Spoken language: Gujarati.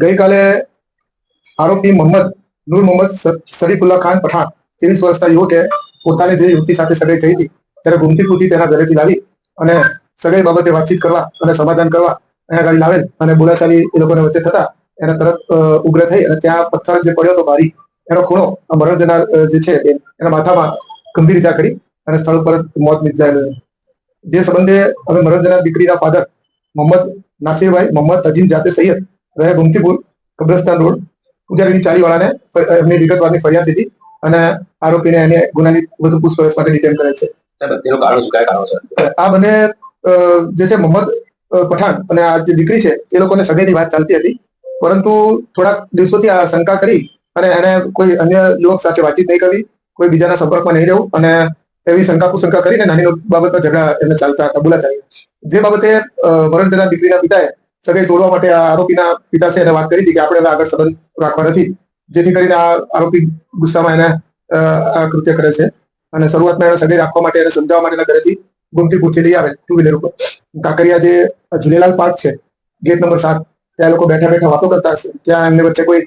ગઈકાલે આરોપી નૂર મોહમ્મદ શરીફુલ્લા ખાન પઠાણ 23 વર્ષના યુવકે પોતાની જે યુવતી સાથે સગાઈ થઈ હતી ત્યારે ઘૂમતી પૂતી તેના ઘરેથી લાવી અને સગાઈ બાબતે વાતચીત કરવા અને સમાધાન કરવા અહીંયા ગાડી લાવેલ અને બોલાચાલી એ લોકોને વચ્ચે થતા એને તરત ઉગ્ર થઈ અને ત્યાં પથ્થર જે પડ્યો હતો ભારી એનો ખૂણો મરણ જનાર જે છે એના માથામાં ગંભીર ઈજા કરી અને સ્થળ ઉપર મોત નિપજાયેલું. જે સંબંધે અમે મરણ જનાર દીકરીના ફાધર મોહમ્મદ નાસિરભાઈ મોહમ્મદ અજીમ જાતે સૈયદ રહે ગુમતીપુર કબ્રસ્તાન રોડ પૂજારીની ચાલીવાળાને એમની વિગતવારની ફરિયાદ હતી અને આરોપીને એને ગુનાની વધુ પૂછપરછ માટે ડિટેન કરે છે. આ બંને જે છે મોહમ્મદ પઠાણ અને આ જે દીકરી છે એ લોકોને સગાઈની વાત ચાલતી હતી, પરંતુ થોડાક દિવસોથી આ શંકા કરી અને એને કોઈ અન્ય યુવક સાથે વાતચીત નહીં કરવી, કોઈ બીજાના સંપર્કમાં નહીં રહેવું અને એવી શંકા કરીને નાની બાબતમાં ઝઘડા એમને ચાલતા હતા, બોલાચાલી. જે બાબતે મરણ જનાર દીકરીના પિતાએ સગાઈ તોડવા માટે આ આરોપીના પિતા છે એને વાત કરી હતી કે આપણે આગળ સંબંધ રાખવા નથી, જેથી કરીને આ આરોપી ગુસ્સામાં એને આ કૃત્ય કરે છે અને શરૂઆતમાં એને સગાઈ રાખવા માટે એને સમજાવવા માટેના ઘરેથી ગુમતીપુરથી લઈ આવે 2 વ્હીલર ઉપર. કાંકરિયા જે ઝૂલેલાલ પાર્ક છે, ગેટ નંબર 7, ત્યાં લોકો બેઠા વાતો કરતા હશે, ત્યાં એમની વચ્ચે કોઈ